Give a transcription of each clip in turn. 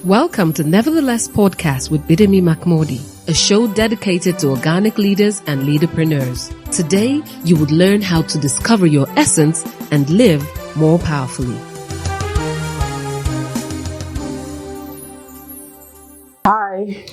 Welcome to NeverTheLess podcast with Bidemi Mark-Mordi, a show dedicated to organic leaders and leaderpreneurs. Today, you would learn how to discover your essence and live more powerfully. Hi,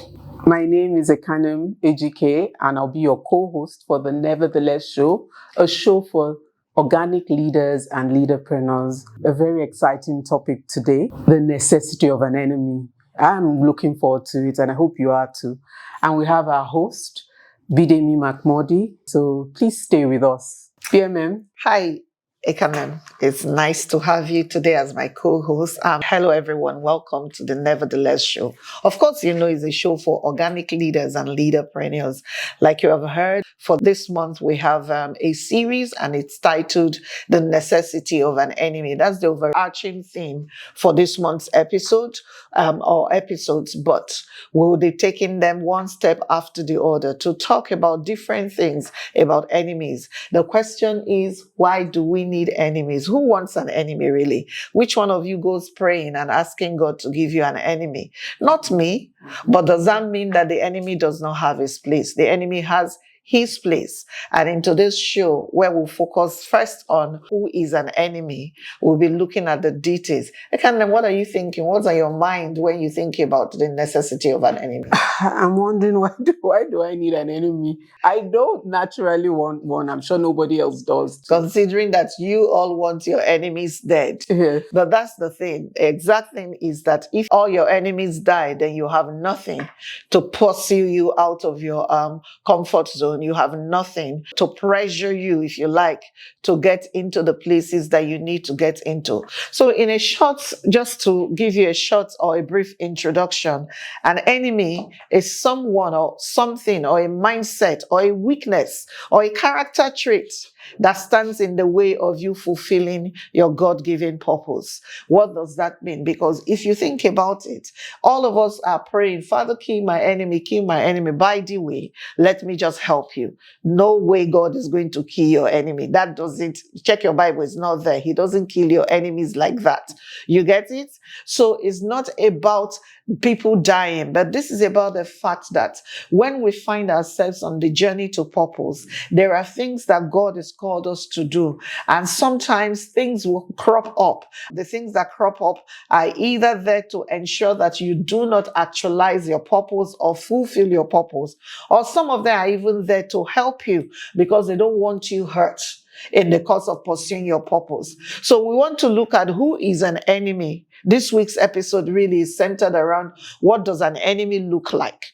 my name is Ekanem Ejike, and I'll be your co-host for the NeverTheLess show, a show for organic leaders and leaderpreneurs. A very exciting topic today, the necessity of an enemy. I'm looking forward to it, and I hope you are too. And we have our host, Bidemi Mark-Mordi. So please stay with us. BMM. Hi, Ekanem. It's nice to have you today as my co-host. Hello, everyone. Welcome to the NeverTheLess show. Of course, you know it's a show for organic leaders and leaderpreneurs. Like you have heard, for this month, we have a series, and it's titled The Necessity of an Enemy. That's the overarching theme for this month's episode or episodes, but we'll be taking them one step after the other to talk about different things about enemies. The question is, why do we need enemies? Who wants an enemy, really? Which one of you goes praying and asking God to give you an enemy? Not me. But does that mean that the enemy does not have his place? The enemy has his place. And in today's show, where we'll focus first on who is an enemy, we'll be looking at the details. Ekanem, what are you thinking? What's on your mind when you think about the necessity of an enemy? I'm wondering, why do I need an enemy? I don't naturally want one. I'm sure nobody else does. Considering that you all want your enemies dead. Yeah. But that's the thing. The exact thing is that if all your enemies die, then you have nothing to pursue you out of your comfort zone. You have nothing to pressure you, if you like, to get into the places that you need to get into. So in a short, just to give you a short or a brief introduction, an enemy is someone or something or a mindset or a weakness or a character trait that stands in the way of you fulfilling your God-given purpose. What does that mean? Because if you think about it, all of us are praying, Father, kill my enemy, kill my enemy. By the way, let me just help you. No way God is going to kill your enemy. That doesn't, check your Bible, it's not there. He doesn't kill your enemies like that. You get it? So it's not about people dying, but this is about the fact that when we find ourselves on the journey to purpose, there are things that God has called us to do. And sometimes things will crop up. The things that crop up are either there to ensure that you do not actualize your purpose or fulfill your purpose, or some of them are even there to help you because they don't want you hurt in the course of pursuing your purpose. So we want to look at who is an enemy. This week's episode really is centered around what does an enemy look like?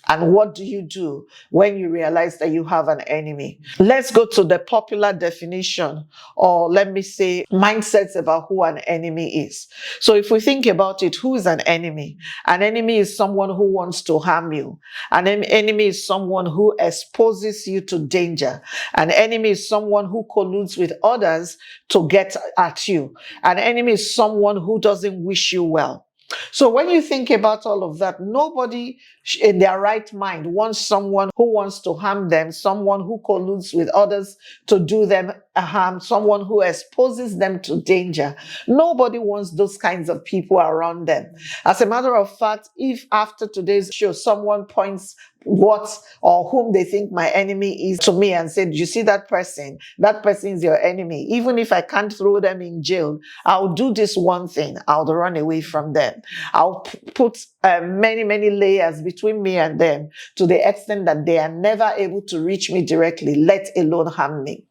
And what do you do when you realize that you have an enemy? Let's go to the popular definition, or let me say mindsets about who an enemy is. So if we think about it, who is an enemy? An enemy is someone who wants to harm you. An enemy is someone who exposes you to danger. An enemy is someone who colludes with others to get at you. An enemy is someone who doesn't wish you well. So when you think about all of that, nobody in their right mind wants someone who wants to harm them, someone who colludes with others to do them harm, someone who exposes them to danger. Nobody wants those kinds of people around them. As a matter of fact, if after today's show, someone points what or whom they think my enemy is to me and said, you see that person is your enemy. Even if I can't throw them in jail, I'll do this one thing. I'll run away from them. I'll put many layers between me and them to the extent that they are never able to reach me directly, let alone harm me.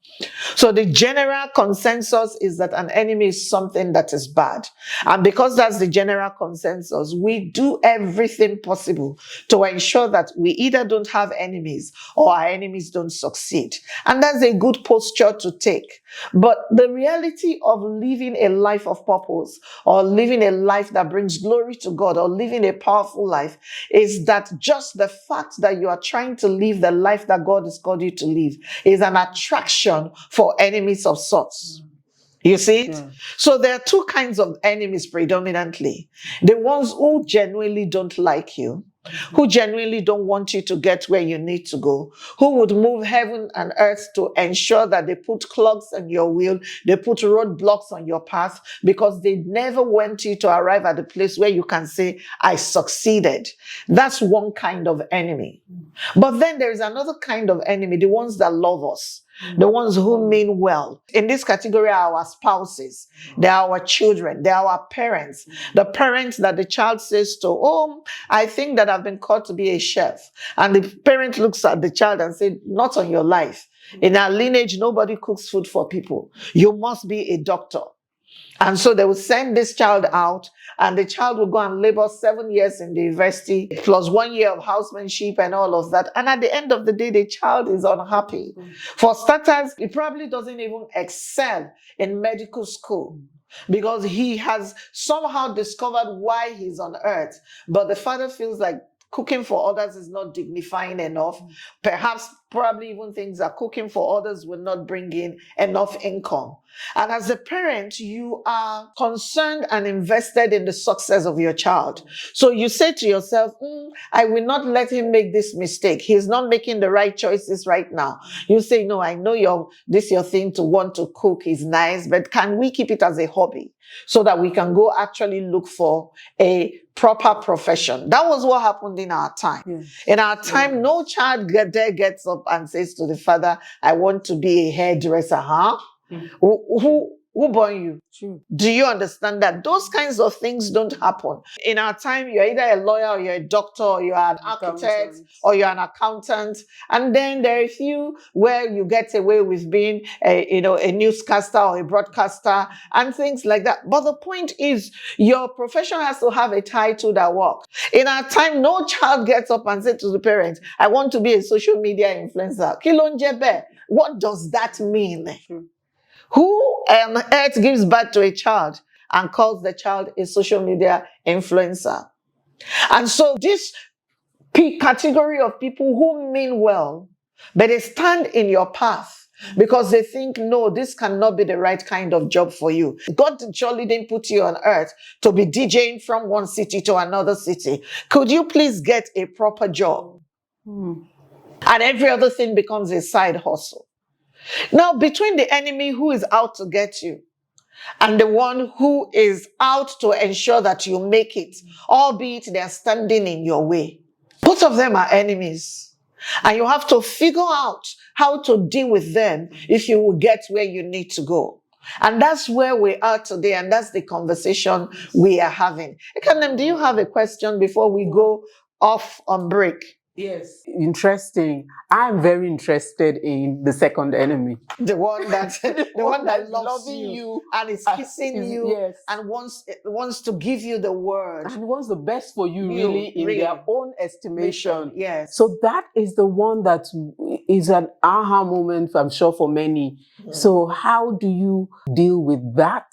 So the general consensus is that an enemy is something that is bad. And because that's the general consensus, we do everything possible to ensure that we either don't have enemies or our enemies don't succeed. And that's a good posture to take. But the reality of living a life of purpose, or living a life that brings glory to God, or living a powerful life, is that just the fact that you are trying to live the life that God has called you to live is an attraction for enemies of sorts. You see it? Yeah. So there are two kinds of enemies predominantly. The ones who genuinely don't like you, who genuinely don't want you to get where you need to go, who would move heaven and earth to ensure that they put clogs on your wheel, they put roadblocks on your path, because they never want you to arrive at the place where you can say, I succeeded. That's one kind of enemy. But then there is another kind of enemy, the ones that love us. The ones who mean well. In this category are our spouses, they are our children, they are our parents. The parents that the child says to, oh, I think that I've been called to be a chef. And the parent looks at the child and says, not on your life. In our lineage, nobody cooks food for people. You must be a doctor. And so they will send this child out, and the child will go and labor 7 years in the university, plus 1 year of housemanship and all of that. And at the end of the day, the child is unhappy. For starters, he probably doesn't even excel in medical school, because he has somehow discovered why he's on earth. But the father feels like cooking for others is not dignifying enough. Perhaps, probably even thinks that cooking for others will not bring in enough income. And as a parent, you are concerned and invested in the success of your child. So you say to yourself, I will not let him make this mistake. He's not making the right choices right now. You say, no, I know your thing to want to cook is nice, but can we keep it as a hobby so that we can go actually look for a proper profession? That was what happened in our time. Yes. In our time, no child gets up and says to the father, I want to be a hairdresser, huh? Who born you? True. Do you understand that? Those kinds of things don't happen. In our time, you're either a lawyer or you're a doctor or you're an architect or you're an accountant. And then there are a few where you get away with being a newscaster or a broadcaster and things like that. But the point is, your profession has to have a title that works. In our time, no child gets up and says to the parents, I want to be a social media influencer. Kilonjebe. What does that mean? True. Who on earth gives birth to a child and calls the child a social media influencer? And so this category of people who mean well, but they stand in your path because they think, no, this cannot be the right kind of job for you. God surely didn't put you on earth to be DJing from one city to another city. Could you please get a proper job? And every other thing becomes a side hustle. Now, between the enemy who is out to get you and the one who is out to ensure that you make it, albeit they are standing in your way, both of them are enemies. And you have to figure out how to deal with them if you will get where you need to go. And that's where we are today, and that's the conversation we are having. Ekanem, do you have a question before we go off on break? Yes. Interesting. I'm very interested in the second enemy. The one that the one that loves you and is kissing you, yes, and wants to give you the word. And wants the best for you, really, in their own estimation. Yes. So that is the one that is an aha moment, I'm sure, for many. So how do you deal with that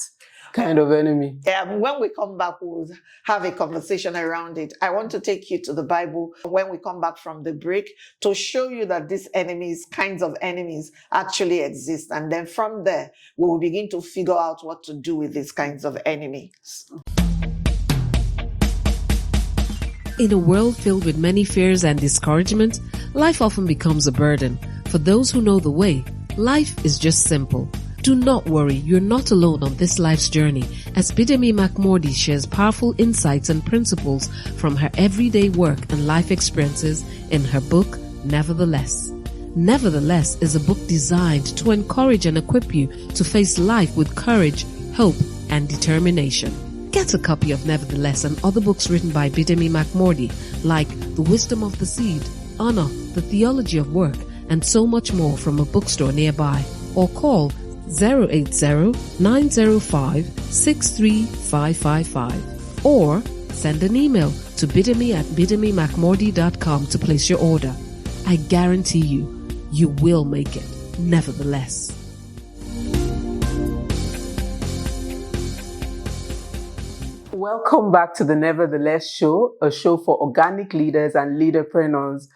kind of enemy? When we come back, we'll have a conversation around it. I want to take you to the Bible when we come back from the break to show you that these kinds of enemies actually exist. And then from there, we will begin to figure out what to do with these kinds of enemies. In a world filled with many fears and discouragement, life often becomes a burden. For those who know the way, life is just simple. Do not worry, you're not alone on this life's journey, as Bidemi Mark-Mordi shares powerful insights and principles from her everyday work and life experiences in her book, NeverTheLess. NeverTheLess is a book designed to encourage and equip you to face life with courage, hope, and determination. Get a copy of NeverTheLess and other books written by Bidemi Mark-Mordi, like The Wisdom of the Seed, Honor, The Theology of Work, and so much more from a bookstore nearby, or call 080-905-63555 or send an email to bidemi@bidemimarkmordi.com to place your order. I guarantee you will make it, nevertheless. Welcome back to the NeverTheLess show, a show for organic leaders and leaderpreneurs.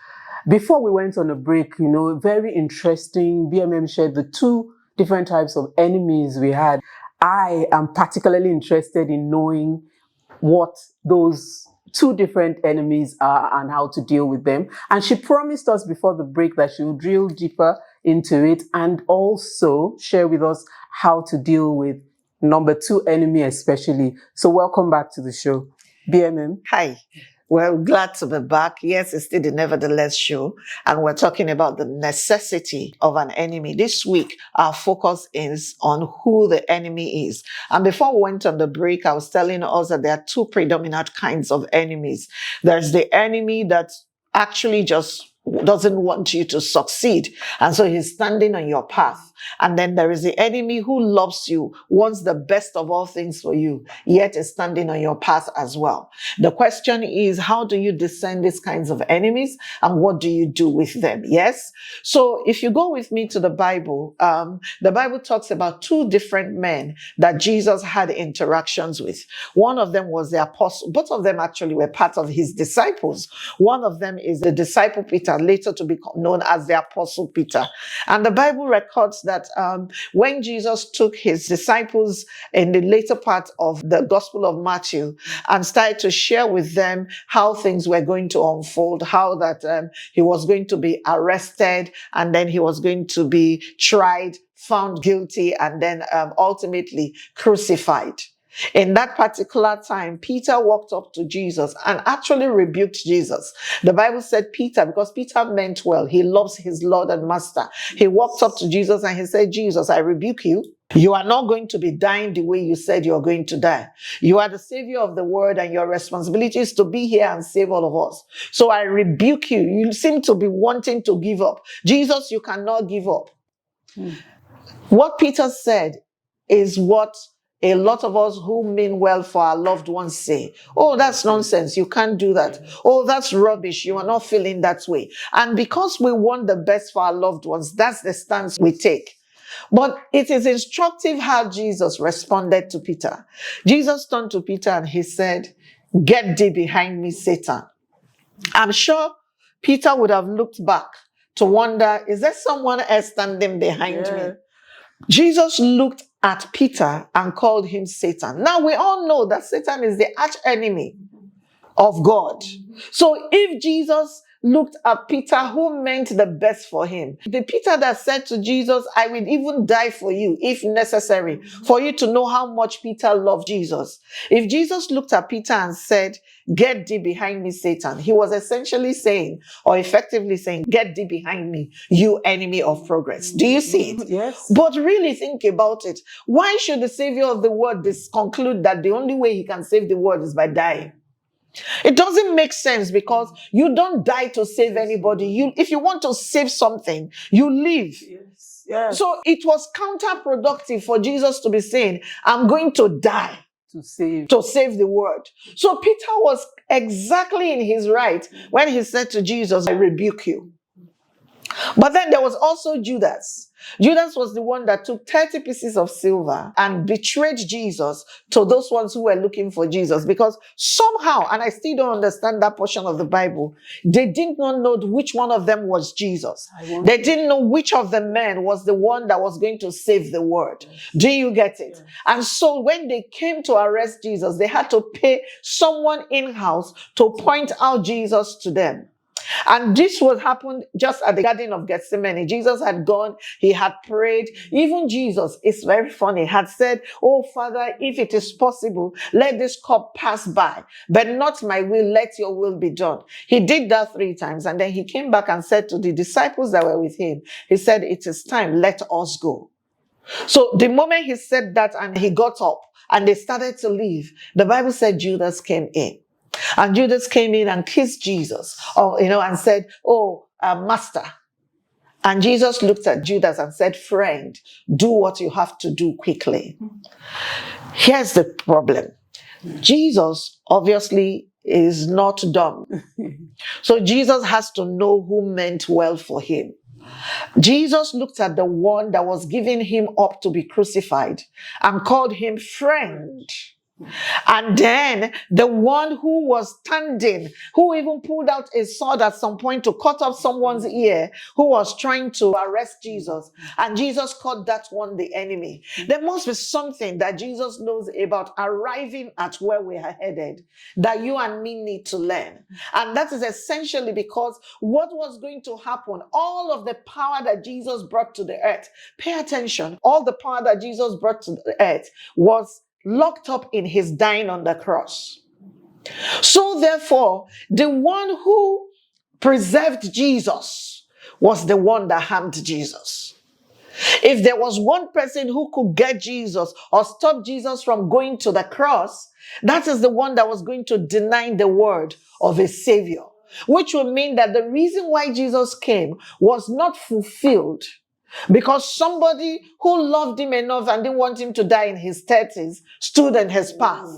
Before we went on a break, very interesting, BMM shared the two different types of enemies we had. I am particularly interested in knowing what those two different enemies are and how to deal with them. And she promised us before the break that she will drill deeper into it and also share with us how to deal with number two enemy especially. So welcome back to the show, BMM. Hi. Well, glad to be back. Yes, it's still the Nevertheless show, and we're talking about the necessity of an enemy. This week, our focus is on who the enemy is. And before we went on the break, I was telling us that there are two predominant kinds of enemies. There's the enemy that actually just doesn't want you to succeed, and so he's standing on your path. And then there is the enemy who loves you, wants the best of all things for you, yet is standing on your path as well. The question is, how do you discern these kinds of enemies, and what do you do with them? Yes? So if you go with me to the Bible talks about two different men that Jesus had interactions with. One of them was the apostle. Both of them actually were part of his disciples. One of them is the disciple Peter, later to be known as the apostle Peter. And the Bible records that when Jesus took his disciples in the later part of the Gospel of Matthew and started to share with them how things were going to unfold, how that he was going to be arrested and then he was going to be tried, found guilty, and then ultimately crucified. In that particular time, Peter walked up to Jesus and actually rebuked Jesus. The Bible said Peter, because Peter meant well, he loves his Lord and Master. He walked up to Jesus and he said, Jesus, I rebuke you. You are not going to be dying the way you said you're going to die. You are the savior of the world and your responsibility is to be here and save all of us. So I rebuke you. You seem to be wanting to give up. Jesus, you cannot give up. What Peter said is what a lot of us who mean well for our loved ones say. Oh, that's nonsense. You can't do that. Oh, that's rubbish. You are not feeling that way. And because we want the best for our loved ones, that's the stance we take. But it is instructive how Jesus responded to Peter. Jesus turned to Peter and he said, "Get thee behind me, Satan." I'm sure Peter would have looked back to wonder, is there someone else standing behind me? Jesus looked at Peter and called him Satan. Now we all know that Satan is the arch enemy of God. So if Jesus looked at Peter, who meant the best for him, the Peter that said to Jesus, I will even die for you if necessary, for you to know how much Peter loved Jesus. If Jesus looked at Peter and said, "Get thee behind me, Satan," he was essentially saying, or effectively saying, "Get thee behind me, you enemy of progress." Do you see it? Yes. But really think about it. Why should the savior of the world conclude that the only way he can save the world is by dying? It doesn't make sense, because you don't die to save anybody. If you want to save something, you live. Yes. Yes. So it was counterproductive for Jesus to be saying, I'm going to die To save the world. So Peter was exactly in his right when he said to Jesus, I rebuke you. But then there was also Judas. Judas was the one that took 30 pieces of silver and betrayed Jesus to those ones who were looking for Jesus, because somehow, and I still don't understand that portion of the Bible, they did not know which one of them was Jesus. They didn't know which of the men was the one that was going to save the world. Do you get it? And so when they came to arrest Jesus, they had to pay someone in-house to point out Jesus to them. And this was happened just at the Garden of Gethsemane. Jesus had gone, he had prayed. Even Jesus, it's very funny, had said, "Oh Father, if it is possible, let this cup pass by, but not my will, let your will be done." He did that 3 times, and then he came back and said to the disciples that were with him, he said, "It is time, let us go." So the moment he said that and he got up and they started to leave, the Bible said Judas came in. And Judas came in and kissed Jesus, and said, "Oh, Master." And Jesus looked at Judas and said, "Friend, do what you have to do quickly." Here's the problem. Jesus obviously is not dumb. So Jesus has to know who meant well for him. Jesus looked at the one that was giving him up to be crucified and called him friend. And then the one who was standing, who even pulled out a sword at some point to cut off someone's ear, who was trying to arrest Jesus. And Jesus called that one the enemy. There must be something that Jesus knows about arriving at where we are headed that you and me need to learn. And that is essentially because what was going to happen, all of the power that Jesus brought to the earth, pay attention, all the power that Jesus brought to the earth was locked up in his dying on the cross. So therefore, the one who preserved Jesus was the one that harmed Jesus. If there was one person who could get Jesus or stop Jesus from going to the cross, that is the one that was going to deny the word of a savior, which would mean that the reason why Jesus came was not fulfilled because somebody who loved him enough and didn't want him to die in his 30s stood in his path.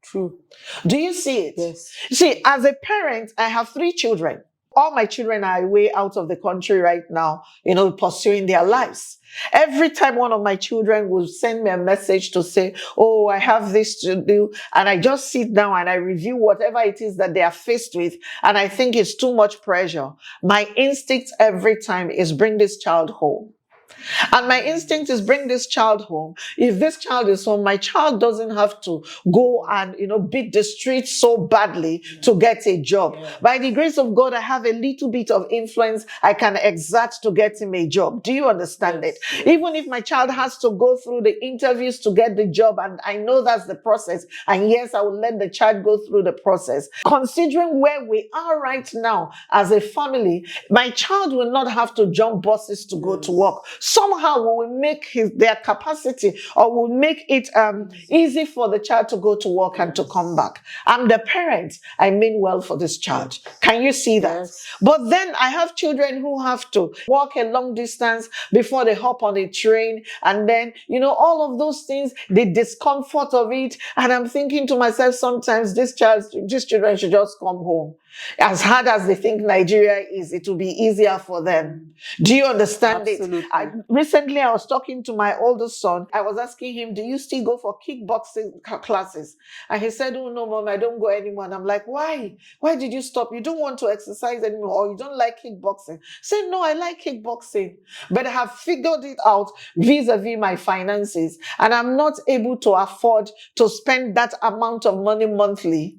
True. Do you see it? Yes. See, as a parent, I have 3 children. All my children are away out of the country right now, pursuing their lives. Every time one of my children will send me a message to say, oh, I have this to do, and I just sit down and I review whatever it is that they are faced with, and I think it's too much pressure, my instinct every time is bring this child home. And my instinct is bring this child home. If this child is home, my child doesn't have to go and, beat the streets so badly to get a job. Yeah. By the grace of God, I have a little bit of influence I can exert to get him a job. Do you understand it? Yes. Even if my child has to go through the interviews to get the job, and I know that's the process, and yes, I will let the child go through the process. Considering where we are right now as a family, my child will not have to jump buses to go to work. Somehow we will make their capacity, or we'll make it easy for the child to go to work and to come back. I'm the parent. I mean well for this child. Can you see that? Yes. But then I have children who have to walk a long distance before they hop on a train. And then, all of those things, the discomfort of it. And I'm thinking to myself sometimes, these children should just come home. As hard as they think Nigeria is, it will be easier for them. Do you understand Absolutely. it? Recently, I was talking to my oldest son. I was asking him, do you still go for kickboxing classes? And he said, oh, no, Mom, I don't go anymore. And I'm like, why? Why did you stop? You don't want to exercise anymore, or you don't like kickboxing? Say, no, I like kickboxing. But I have figured it out vis-a-vis my finances. And I'm not able to afford to spend that amount of money monthly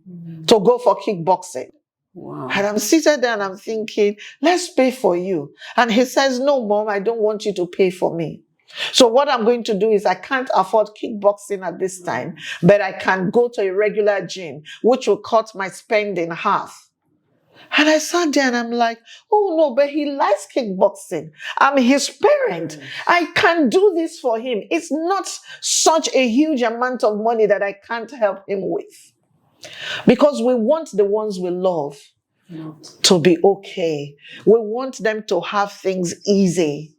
to go for kickboxing. Wow. And I'm seated there and I'm thinking, let's pay for you. And he says, no, Mom, I don't want you to pay for me. So what I'm going to do is I can't afford kickboxing at this time, but I can go to a regular gym, which will cut my spend in half. And I sat there and I'm like, oh no, but he likes kickboxing. I'm his parent. I can do this for him. It's not such a huge amount of money that I can't help him with. Because we want the ones we love to be okay. We want them to have things easy.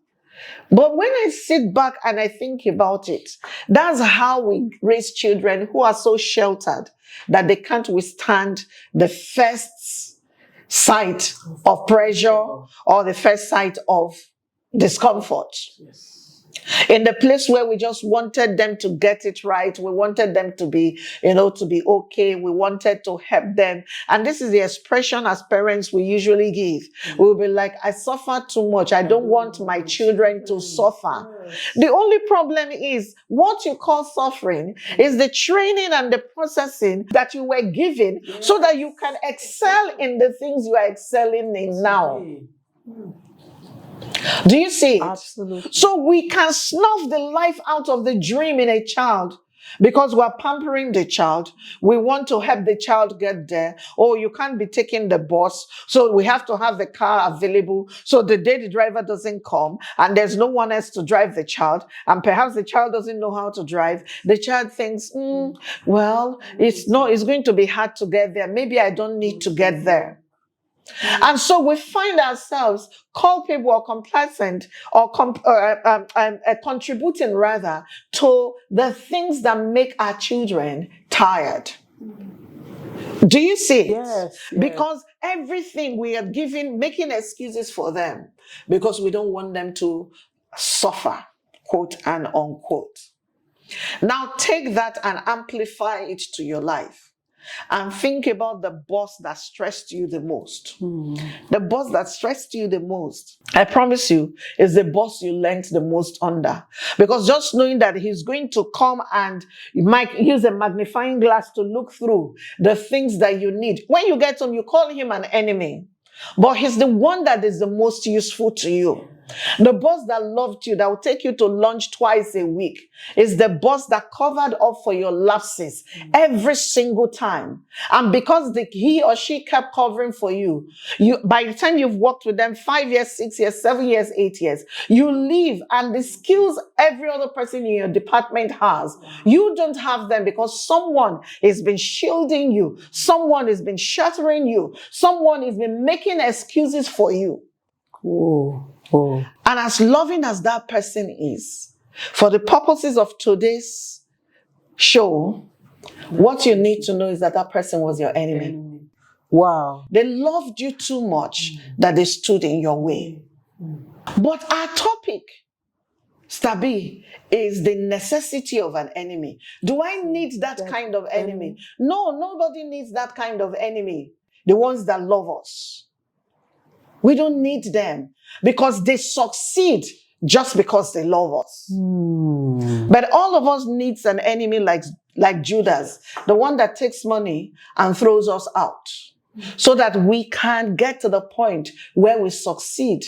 But when I sit back and I think about it, that's how we raise children who are so sheltered that they can't withstand the first sight of pressure or the first sight of discomfort. Yes. In the place where we just wanted them to get it right, we wanted them to be, to be okay. We wanted to help them. And this is the expression as parents we usually give. We'll be like, I suffer too much. I don't want my children to suffer. The only problem is what you call suffering is the training and the processing that you were given so that you can excel in the things you are excelling in now. Do you see it? Absolutely. So we can snuff the life out of the dream in a child because we're pampering the child. We want to help the child get there. Oh, you can't be taking the bus, so we have to have the car available. So the day the driver doesn't come and there's no one else to drive the child, and perhaps the child doesn't know how to drive, the child thinks, well, it's going to be hard to get there. Maybe I don't need to get there. And so we find ourselves culpable or complacent or contributing rather to the things that make our children tired. Do you see it? Yes. Because everything we are giving, making excuses for them because we don't want them to suffer, quote and unquote. Now take that and amplify it to your life. And think about the boss that stressed you the most. The boss that stressed you the most, I promise you, is the boss you learned the most under. Because just knowing that he's going to come and you might use a magnifying glass to look through the things that you need. When you get home, you call him an enemy. But he's the one that is the most useful to you. The boss that loved you, that will take you to lunch twice a week, is the boss that covered up for your lapses every single time. And because he or she kept covering for you, by the time you've worked with them 5 years, 6 years, 7 years, 8 years, you leave, and the skills every other person in your department has, you don't have them because someone has been shielding you, someone has been sheltering you, someone has been making excuses for you. Oh. And as loving as that person is, for the purposes of today's show, what you need to know is that that person was your enemy. Wow. They loved you too much that they stood in your way. But our topic, Stabi, is the necessity of an enemy. Do I need that kind of enemy? No, nobody needs that kind of enemy. The ones that love us. We don't need them because they succeed just because they love us. But all of us needs an enemy like Judas, the one that takes money and throws us out, so that we can get to the point where we succeed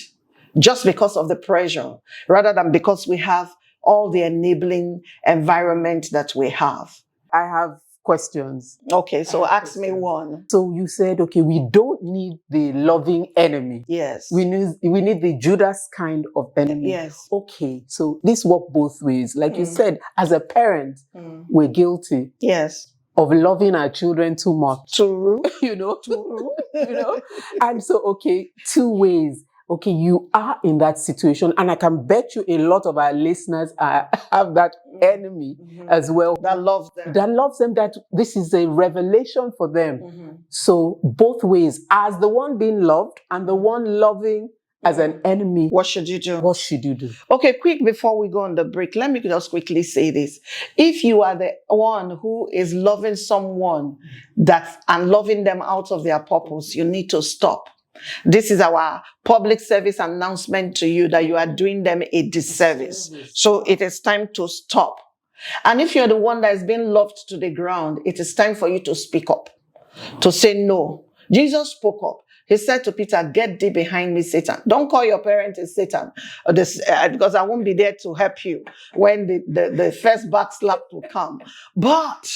just because of the pressure, rather than because we have all the enabling environment that we have. I have questions. Okay, so ask me one. So you said, okay, we don't need the loving enemy. Yes. We need the Judas kind of enemy. Yes. Okay, so this works both ways. Like you said, as a parent, we're guilty. Yes. Of loving our children too much. True. You know? And so, okay, two ways. Okay, you are in that situation, and I can bet you a lot of our listeners have that enemy as well. That loves them. That loves them, that this is a revelation for them. So both ways, as the one being loved and the one loving as an enemy. What should you do? What should you do? Okay, quick, before we go on the break, let me just quickly say this. If you are the one who is loving someone and loving them out of their purpose, you need to stop. This is our public service announcement to you that you are doing them a disservice. So it is time to stop. And if you're the one that is being loved to the ground, it is time for you to speak up, to say no. Jesus spoke up. He said to Peter, "Get thee behind me, Satan." Don't call your parent a Satan, because I won't be there to help you when the first back slap will come. But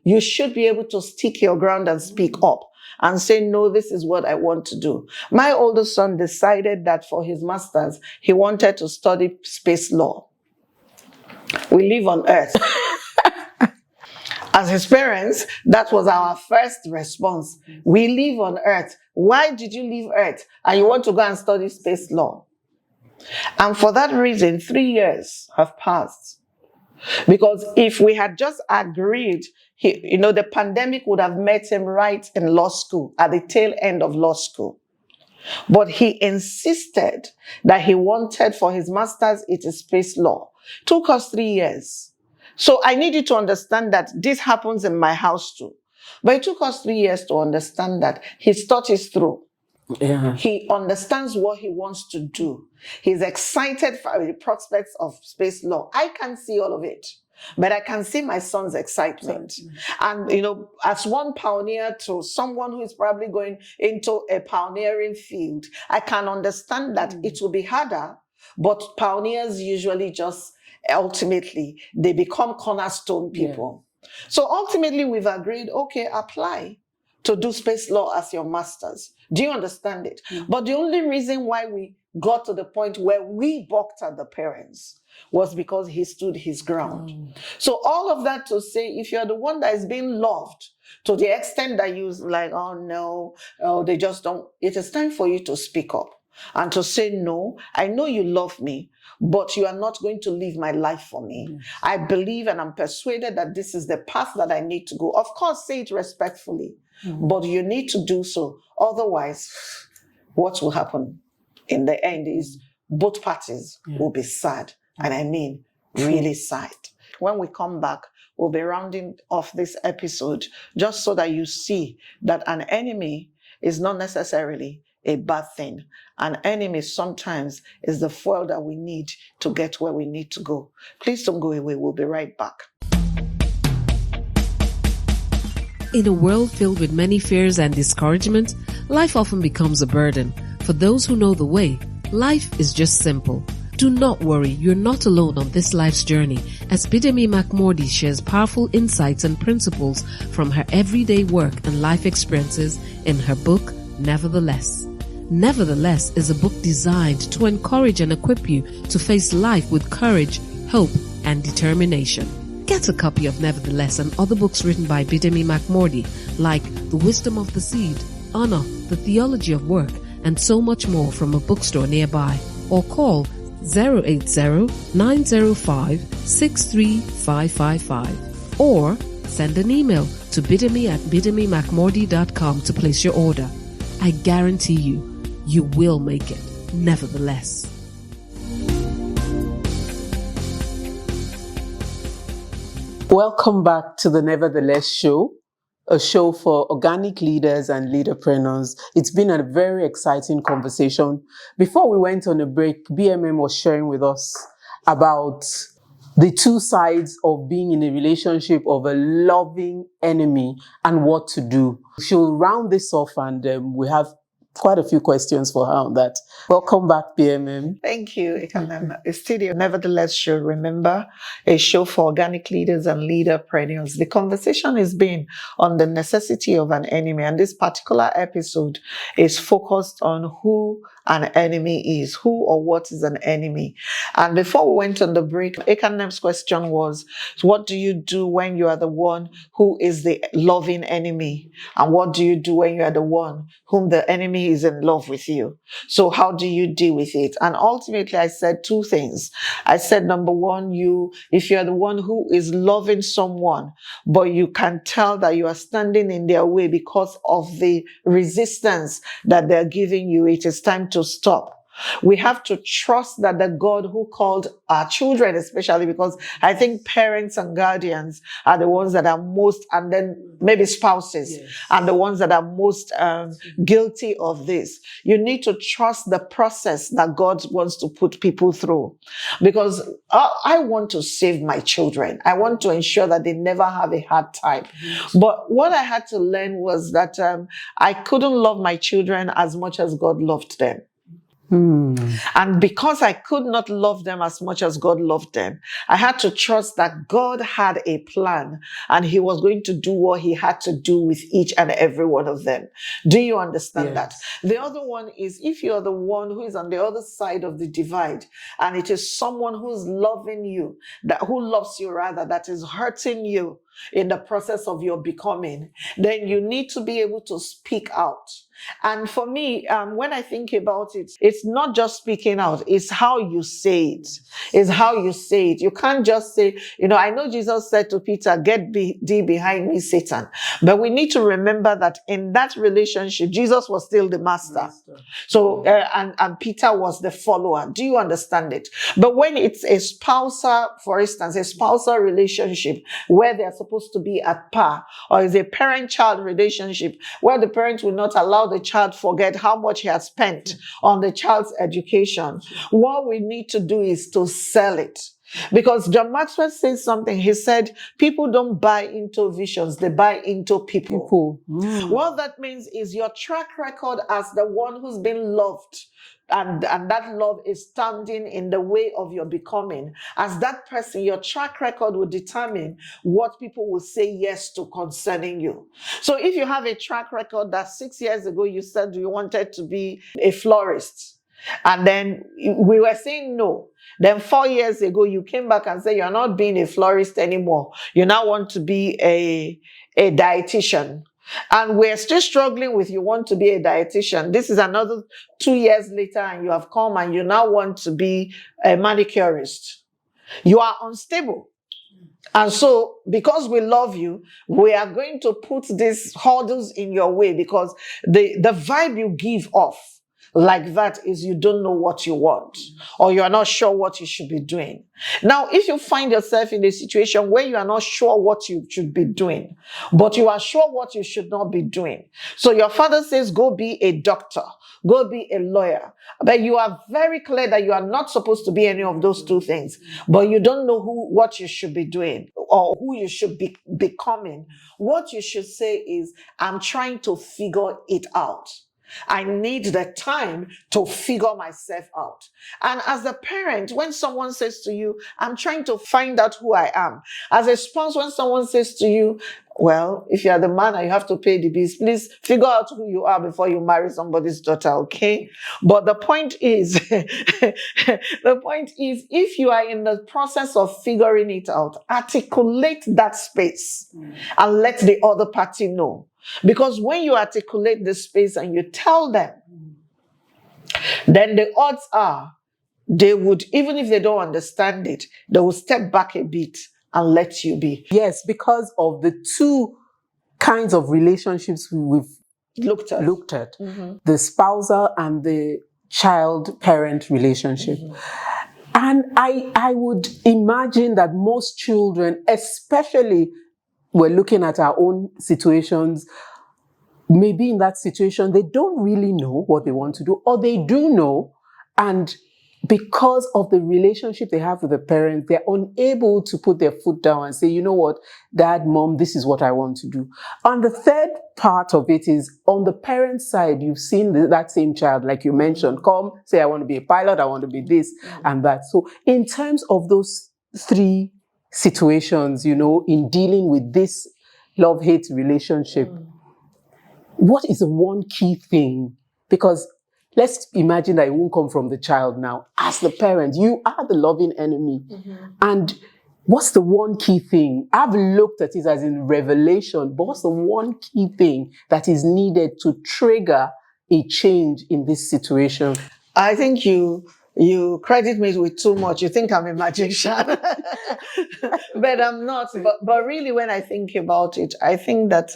you should be able to stick your ground and speak up and say, "No, this is what I want to do." My oldest son decided that for his master's, he wanted to study space law. We live on Earth. As his parents, that was our first response. We live on Earth. Why did you leave Earth and you want to go and study space law? And for that reason, 3 years have passed. Because if we had just agreed, the pandemic would have met him right in law school, at the tail end of law school. But he insisted that he wanted for his master's, it is space law. Took us 3 years. So I need you to understand that this happens in my house too. But it took us 3 years to understand that his thought is through. Yeah. He understands what he wants to do. He's excited for the prospects of space law. I can't see all of it, but I can see my son's excitement. And, as one pioneer to someone who is probably going into a pioneering field, I can understand that it will be harder, but pioneers usually ultimately, they become cornerstone people. Yeah. So ultimately, we've agreed, okay, apply to do space law as your master's. Do you understand it? But the only reason why we got to the point where we balked at the parents was because he stood his ground. So all of that to say, if you're the one that is being loved to the extent that you like, oh no, they just don't, it is time for you to speak up and to say, no, I know you love me, but you are not going to live my life for me. I believe and I'm persuaded that this is the path that I need to go. Of course, say it respectfully, but you need to do so. Otherwise, what will happen in the end is both parties will be sad. And I mean, really sad. When we come back, we'll be rounding off this episode just so that you see that an enemy is not necessarily a bad thing. An enemy sometimes is the fuel that we need to get where we need to go. Please don't go away. We'll be right back. In a world filled with many fears and discouragement, life often becomes a burden. For those who know the way, life is just simple. Do not worry, you're not alone on this life's journey, as Bidemi Mark-Mordi shares powerful insights and principles from her everyday work and life experiences in her book, NeverTheLess. NeverTheLess is a book designed to encourage and equip you to face life with courage, hope, and determination. Get a copy of NeverTheLess and other books written by Bidemi Mark-Mordi, like The Wisdom of the Seed, Honor, The Theology of Work, and so much more from a bookstore nearby, or call 080-905-63555 or send an email to bidemi@bidemimarkmordi.com to place your order. I guarantee you will make it. Nevertheless. Welcome back to the NeverTheLess show, a show for organic leaders and leaderpreneurs. It's been a very exciting conversation. Before we went on a break, BMM was sharing with us about the two sides of being in a relationship of a loving enemy and what to do. She'll round this off, and we have quite a few questions for her on that. Welcome back, BMM. Thank you, Ekanem. It's still the NeverTheLess show, remember, a show for organic leaders and leaderpreneurs. The conversation has been on the necessity of an enemy, and this particular episode is focused on who an enemy is, who or what is an enemy. And before we went on the break, Ekanem's question was, what do you do when you are the one who is the loving enemy? And what do you do when you are the one whom the enemy is in love with you? So how do you deal with it? And ultimately, I said two things. I said, number one, if you're the one who is loving someone, but you can tell that you are standing in their way because of the resistance that they're giving you, it is time to stop. We have to trust that the God who called our children, especially because I think parents and guardians are the ones that are most, and then maybe spouses, yes, are the ones that are most guilty of this. You need to trust the process that God wants to put people through. Because I want to save my children. I want to ensure that they never have a hard time. Mm-hmm. But what I had to learn was that I couldn't love my children as much as God loved them. And because I could not love them as much as God loved them, I had to trust that God had a plan and he was going to do what he had to do with each and every one of them. Do you understand that? The other one is, if you're the one who is on the other side of the divide and it is someone who's loving you, who loves you rather, that is hurting you in the process of your becoming, then you need to be able to speak out. And for me, when I think about it, it's not just speaking out, it's how you say it. It's how you say it. You can't just say, I know Jesus said to Peter, get thee behind me, Satan. But we need to remember that in that relationship, Jesus was still the master. So, and Peter was the follower. Do you understand it? But when it's a spousal, for instance, a spousal relationship where they're supposed to be at par, or is a parent-child relationship where the parent will not allow the child forget how much he has spent on the child's education, what we need to do is to sell it. Because John Maxwell says something. He said, people don't buy into visions, they buy into people. What that means is your track record as the one who's been loved, and that love is standing in the way of your becoming. As that person, your track record will determine what people will say yes to concerning you. So if you have a track record that 6 years ago you said you wanted to be a florist, and then we were saying no. Then 4 years ago, you came back and said, you're not being a florist anymore. You now want to be a dietitian. And we're still struggling with you want to be a dietitian. This is another 2 years later, and you have come and you now want to be a manicurist. You are unstable. And so, because we love you, we are going to put these hurdles in your way, because the vibe you give off, like that is you don't know what you want, or you are not sure what you should be doing. Now, if you find yourself in a situation where you are not sure what you should be doing, but you are sure what you should not be doing. So your father says, go be a doctor, go be a lawyer. But you are very clear that you are not supposed to be any of those two things, but you don't know what you should be doing or who you should be becoming. What you should say is, I'm trying to figure it out. I need the time to figure myself out. And as a parent, when someone says to you, I'm trying to find out who I am. As a spouse, when someone says to you, well, if you are the man and you have to pay the bills, please figure out who you are before you marry somebody's daughter, okay? But the point is, if you are in the process of figuring it out, articulate that space and let the other party know. Because when you articulate the space and you tell them, then the odds are they would, even if they don't understand it, they will step back a bit and let you be. Yes, because of the two kinds of relationships we've looked at. Mm-hmm. The spousal and the child-parent relationship. Mm-hmm. And I would imagine that most children, especially we're looking at our own situations, maybe in that situation, they don't really know what they want to do, or they do know, and because of the relationship they have with the parents, they're unable to put their foot down and say, you know what, Dad, Mom, this is what I want to do. And the third part of it is, on the parent side, you've seen that same child, like you mentioned, come, say, I want to be a pilot, I want to be this and that. So in terms of those three situations, in dealing with this love-hate relationship, what is the one key thing? Because let's imagine that it won't come from the child now. As the parent, you are the loving enemy. Mm-hmm. And what's the one key thing? I've looked at it as in revelation, but what's the one key thing that is needed to trigger a change in this situation? I think you credit me with too much. You think I'm a magician, but I'm not. But really, when I think about it, I think that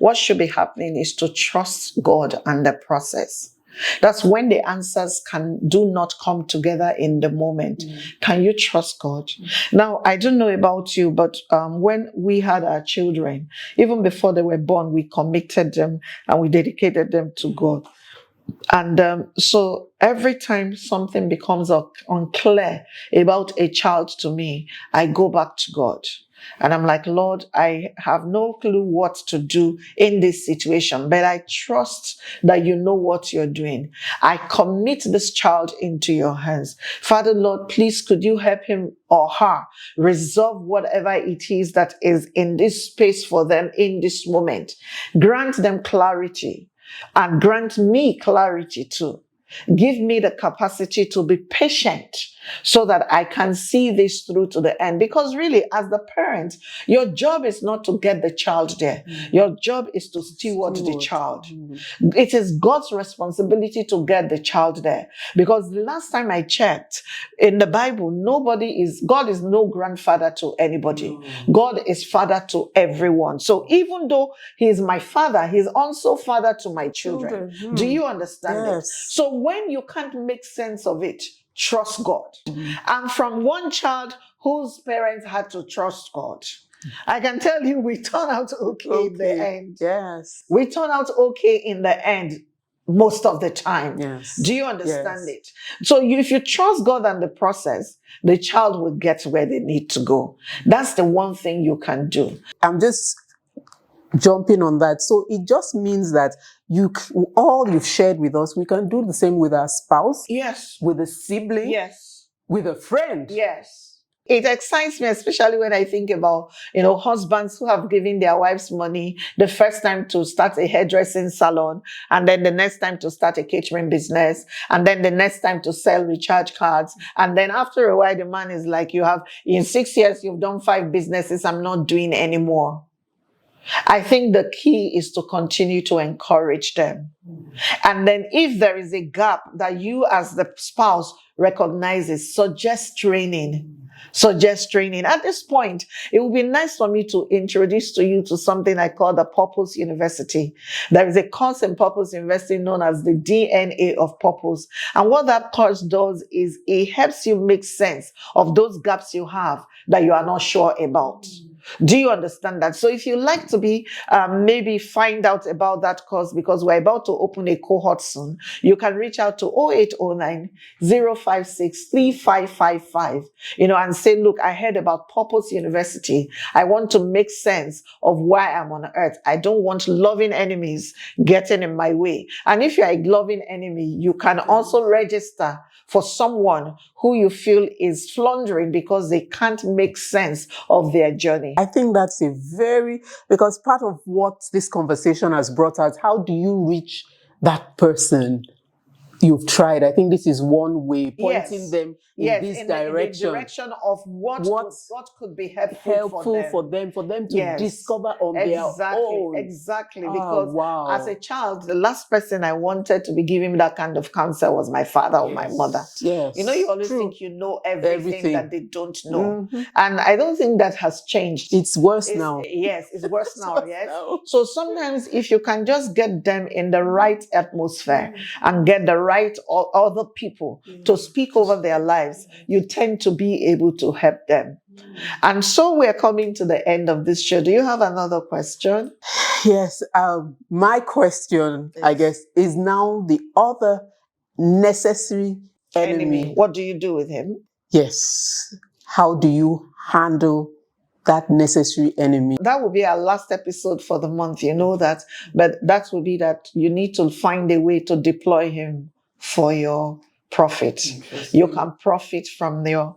what should be happening is to trust God and the process. That's when the answers do not come together in the moment. Can you trust God? Now, I don't know about you, but when we had our children, even before they were born, we committed them and we dedicated them to God. And so every time something becomes unclear about a child to me, I go back to God. And I'm like, Lord, I have no clue what to do in this situation, but I trust that you know what you're doing. I commit this child into your hands. Father, Lord, please, could you help him or her resolve whatever it is that is in this space for them in this moment. Grant them clarity and grant me clarity too. Give me the capacity to be patient so that I can see this through to the end. Because really, as the parent, your job is not to get the child there. Your job is to steward the child. It is God's responsibility to get the child there. Because the last time I checked, in the Bible, God is no grandfather to anybody. God is father to everyone. So even though he is my father, he's also father to my children. Do you understand it? So when you can't make sense of it, trust God. I'm from one child whose parents had to trust God. I can tell you we turned out okay in the end. Yes. We turned out okay in the end most of the time. Yes. Do you understand it? So if you trust God and the process, the child will get where they need to go. That's the one thing you can do. I'm just jumping on that. So it just means that all you've shared with us, we can do the same with our spouse. Yes. With a sibling. Yes. With a friend. Yes. It excites me, especially when I think about, husbands who have given their wives money the first time to start a hairdressing salon, and then the next time to start a catering business, and then the next time to sell recharge cards. And then after a while, the man is like, in 6 years, you've done 5 businesses. I'm not doing anymore. I think the key is to continue to encourage them. And then if there is a gap that you as the spouse recognizes, suggest training. suggest training. At this point, it would be nice for me to introduce to you to something I call the Purpose University. There is a course in Purpose University known as the DNA of Purpose. And what that course does is it helps you make sense of those gaps you have that you are not sure about. Do you understand that? So if you like to be, maybe find out about that course, because we're about to open a cohort soon, you can reach out to 0809 056 3555, and say, look, I heard about Purpose University. I want to make sense of why I'm on earth. I don't want loving enemies getting in my way. And if you're a loving enemy, you can also register for someone who you feel is floundering because they can't make sense of their journey. I think that's because part of what this conversation has brought out, how do you reach that person you've tried? I think this is one way, pointing them in this direction. In the direction of what could be helpful for them to discover on their own. Exactly. Because as a child, the last person I wanted to be giving that kind of counsel was my father or my mother. Yes. You always think you know everything that they don't know. Mm-hmm. And I don't think that has changed. It's worse now. Yes, it's worse now. Yes. So sometimes if you can just get them in the right atmosphere and get the right other people to speak over their lives, you tend to be able to help them. And so we're coming to the end of this show. Do you have another question? Yes. My question, I guess, is now the other necessary enemy. What do you do with him? Yes. How do you handle that necessary enemy? That will be our last episode for the month, you know that. But that will be that you need to find a way to deploy him for your profit. You can profit from the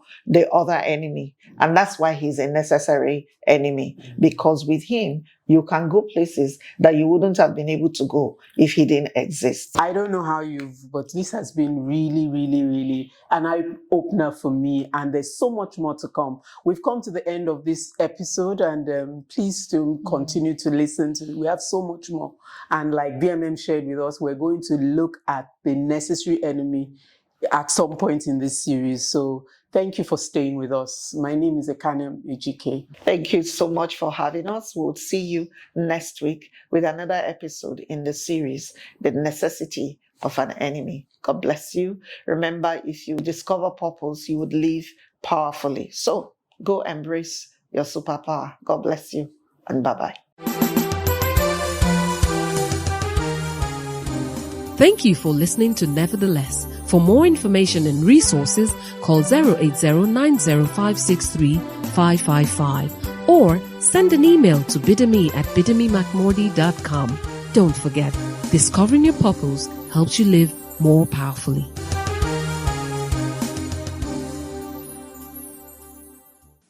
other enemy. And that's why he's a necessary enemy. Because with him, you can go places that you wouldn't have been able to go if he didn't exist. I don't know how but this has been really, really, really an eye-opener for me. And there's so much more to come. We've come to the end of this episode, and please do continue to listen to it. We have so much more. And like BMM shared with us, we're going to look at the necessary enemy at some point in this series. So thank you for staying with us. My name is Ekanem Ejike. Thank you so much for having us. We'll see you next week with another episode in the series, The Necessity of an Enemy. God bless you. Remember, if you discover purpose, you would live powerfully. So go embrace your superpower. God bless you, and bye-bye. Thank you for listening to Nevertheless. For more information and resources, call 080-90563-555 or send an email to bidemi@bidemimark.com. Don't forget, discovering your purpose helps you live more powerfully.